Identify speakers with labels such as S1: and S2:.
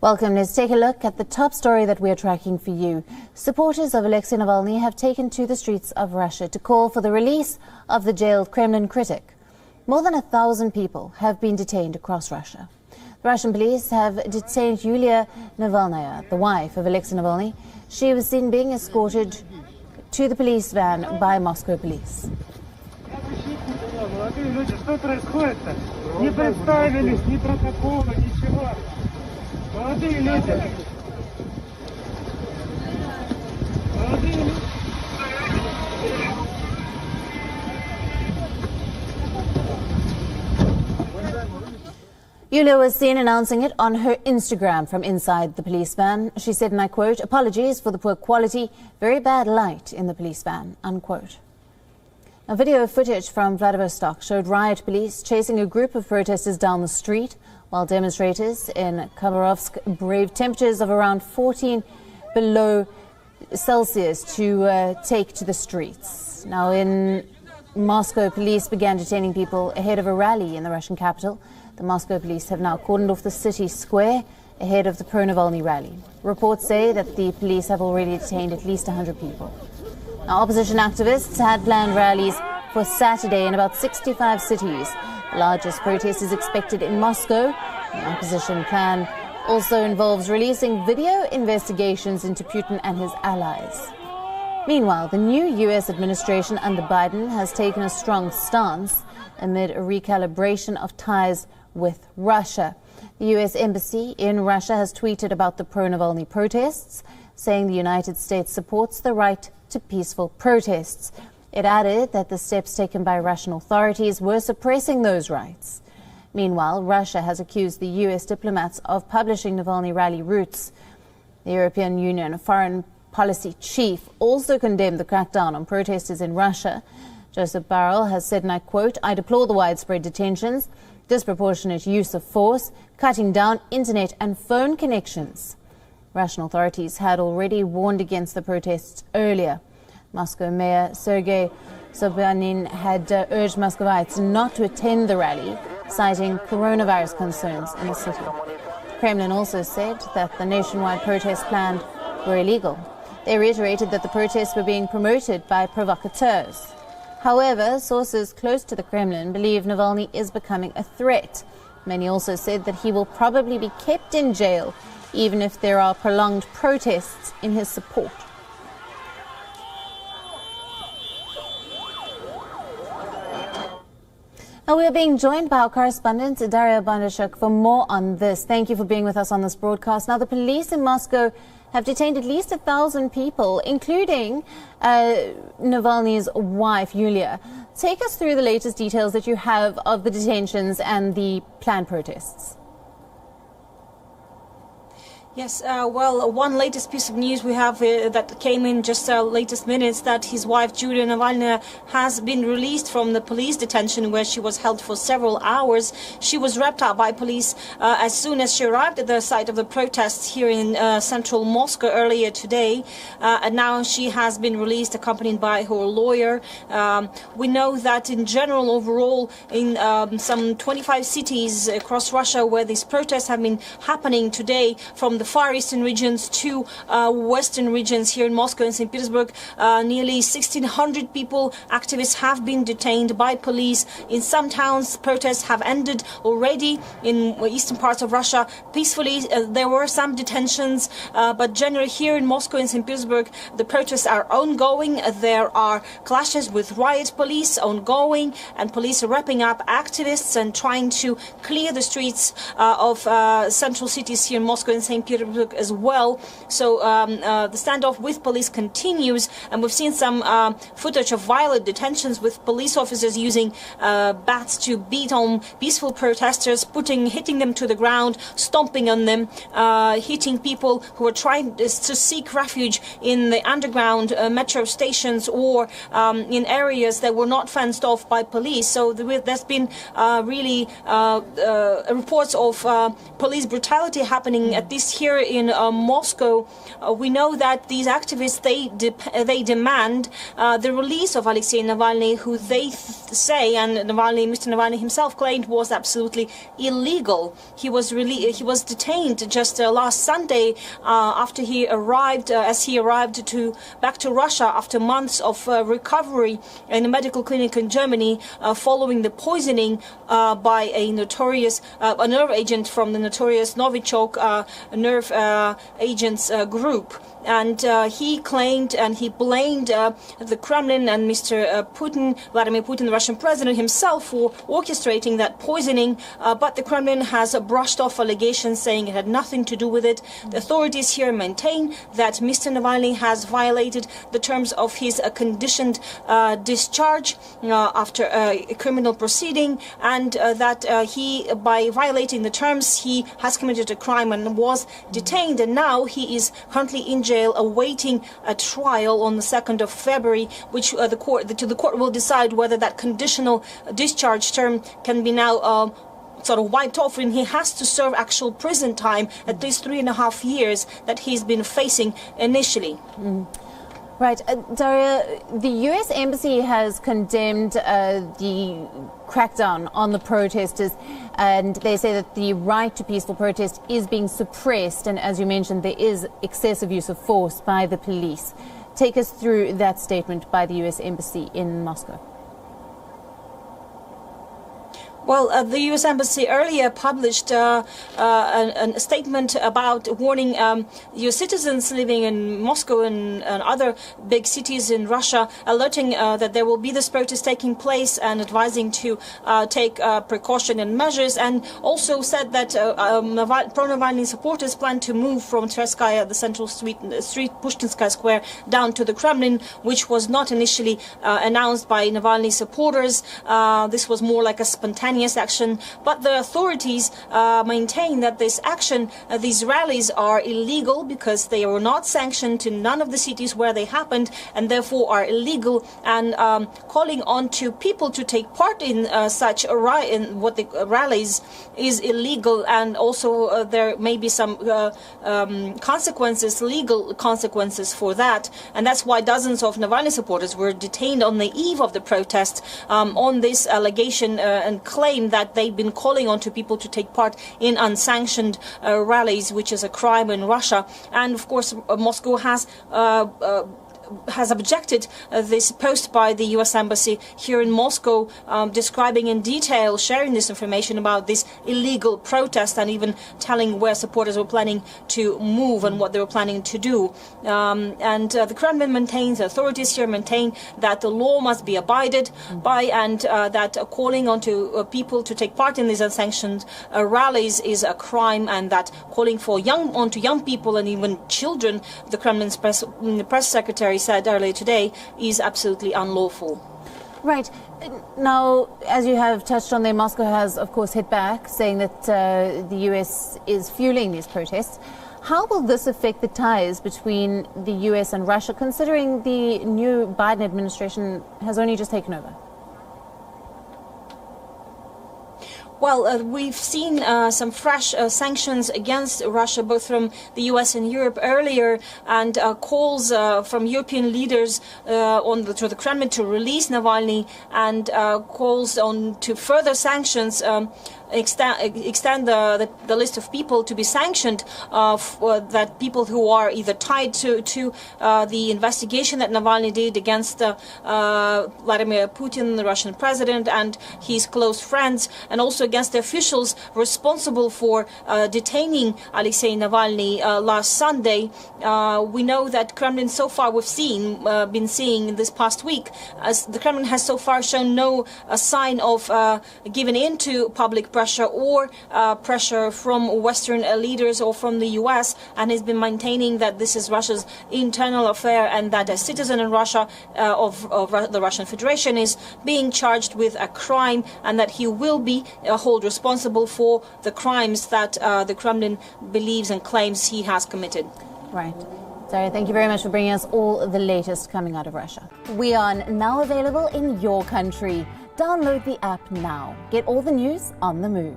S1: Welcome. Let's take a look at the top story that we are tracking for you. Supporters of Alexei Navalny have taken to the streets of Russia to call for the release of the jailed Kremlin critic. More than 1,000 people have been detained across Russia. The Russian police have detained Yulia Navalnaya, the wife of Alexei Navalny. She was seen being escorted to the police van by Moscow police. Yulia was seen announcing it on her Instagram from inside the police van. She said, and I quote, "Apologies for the poor quality, very bad light in the police van," unquote. A video footage from Vladivostok showed riot police chasing a group of protesters down the street, while demonstrators in Khabarovsk braved temperatures of around 14 below Celsius to take to the streets. Now in Moscow, police began detaining people ahead of a rally in the Russian capital. The Moscow police have now cordoned off the city square ahead of the pro-Navalny rally. Reports say that the police have already detained at least 100 people. Now, opposition activists had planned rallies for Saturday in about 65 cities. The largest protest is expected in Moscow. The opposition plan also involves releasing video investigations into Putin and his allies. Meanwhile, the new U.S. administration under Biden has taken a strong stance amid a recalibration of ties with Russia. The U.S. Embassy in Russia has tweeted about the pro-Navalny protests, saying the United States supports the right to peaceful protests. It added that the steps taken by Russian authorities were suppressing those rights. Meanwhile, Russia has accused the U.S. diplomats of publishing Navalny rally routes. The European Union foreign policy chief also condemned the crackdown on protesters in Russia. Joseph Borrell has said, and I quote, "I deplore the widespread detentions, disproportionate use of force, cutting down internet and phone connections." Russian authorities had already warned against the protests earlier. Moscow Mayor Sergei Sobyanin had urged Muscovites not to attend the rally, citing coronavirus concerns in the city. The Kremlin also said that the nationwide protests planned were illegal. They reiterated that the protests were being promoted by provocateurs. However, sources close to the Kremlin believe Navalny is becoming a threat. Many also said that he will probably be kept in jail, even if there are prolonged protests in his support. Now, we are being joined by our correspondent, Daria Bandashuk, for more on this. Thank you for being with us on this broadcast. Now, the police in Moscow have detained at least 1,000 people, including Navalny's wife, Yulia. Take us through the latest details that you have of the detentions and the planned protests.
S2: Yes, well, one latest piece of news we have that came in just latest minutes, that his wife, Yulia Navalny, has been released from the police detention where she was held for several hours. She was wrapped up by police as soon as she arrived at the site of the protests here in central Moscow earlier today. And now she has been released, accompanied by her lawyer. We know that in general, overall, in some 25 cities across Russia where these protests have been happening today, from the far eastern regions to western regions here in Moscow and St. Petersburg, nearly 1,600 people, activists, have been detained by police. In some towns, protests have ended already in eastern parts of Russia peacefully. There were some detentions, but generally here in Moscow and St. Petersburg, the protests are ongoing. There are clashes with riot police ongoing, and police are wrapping up activists and trying to clear the streets of central cities here in Moscow and St. Petersburg as well. So the standoff with police continues, and we've seen some footage of violent detentions with police officers using bats to beat on peaceful protesters, hitting them to the ground, stomping on them, hitting people who are trying to seek refuge in the underground metro stations or in areas that were not fenced off by police. So there's been really reports of police brutality happening at this here in Moscow, we know that these activists, they demand the release of Alexei Navalny, who they say, and Mr. Navalny himself claimed, was absolutely illegal. He was detained just last Sunday after he arrived, back to Russia after months of recovery in a medical clinic in Germany following the poisoning by a nerve agent from the notorious Novichok nerve agents group. And he claimed and he blamed the Kremlin and Mr. Vladimir Putin, the Russian president himself, for orchestrating that poisoning. But the Kremlin has brushed off allegations, saying it had nothing to do with it. The authorities here maintain that Mr. Navalny has violated the terms of his conditioned discharge after a criminal proceeding, and that by violating the terms, he has committed a crime and was detained. And now he is currently in jail, awaiting a trial on the 2nd of February, which the court will decide whether that conditional discharge term can be now sort of wiped off, and he has to serve actual prison time, at least 3.5 years that he's been facing initially.
S1: Right. Daria, the U.S. Embassy has condemned the crackdown on the protesters, and they say that the right to peaceful protest is being suppressed, and as you mentioned, there is excessive use of force by the police. Take us through that statement by the U.S. Embassy in Moscow.
S2: Well, the U.S. Embassy earlier published a statement about warning U.S. citizens living in Moscow and other big cities in Russia, alerting that there will be this protest taking place and advising to take precaution and measures, and also said that pro-Navalny supporters plan to move from Tverskaya, the central street Pushkinskaya Square, down to the Kremlin, which was not initially announced by Navalny supporters. This was more like a spontaneous action, but the authorities maintain that this action, these rallies, are illegal because they were not sanctioned in none of the cities where they happened, and therefore are illegal, and calling on to people to take part in such rallies is illegal, and also there may be some consequences, legal consequences for that, and that's why dozens of Navalny supporters were detained on the eve of the protest on this allegation and claim that they've been calling on to people to take part in unsanctioned rallies, which is a crime in Russia. And of course, Moscow has objected this post by the U.S. Embassy here in Moscow, describing in detail, sharing this information about this illegal protest, and even telling where supporters were planning to move and what they were planning to do. The Kremlin maintains, the authorities here maintain, that the law must be abided by, and that calling on to people to take part in these unsanctioned rallies is a crime, and that calling for young people and even children, the Kremlin's press secretary said earlier today, is absolutely unlawful.
S1: Right. Now, as you have touched on there, Moscow has, of course, hit back, saying that the U.S. is fueling these protests. How will this affect the ties between the U.S. and Russia, considering the new Biden administration has only just taken over?
S2: Well, we've seen some fresh sanctions against Russia, both from the U.S. and Europe earlier, and calls from European leaders to the Kremlin to release Navalny, and calls on to further sanctions, extend the list of people to be sanctioned, that people who are either tied to the investigation that Navalny did against Vladimir Putin, the Russian president, and his close friends, and also against the officials responsible for detaining Alexei Navalny last Sunday. We know that Kremlin so far, been seeing this past week, as the Kremlin has so far shown no sign of giving in to public pressure or pressure from Western leaders or from the U.S., and has been maintaining that this is Russia's internal affair, and that a citizen in Russia of the Russian Federation is being charged with a crime, and that he will be held responsible for the crimes that the Kremlin believes and claims he has committed.
S1: Right. Daria, thank you very much for bringing us all the latest coming out of Russia. We are now available in your country. Download the app now. Get all the news on the move.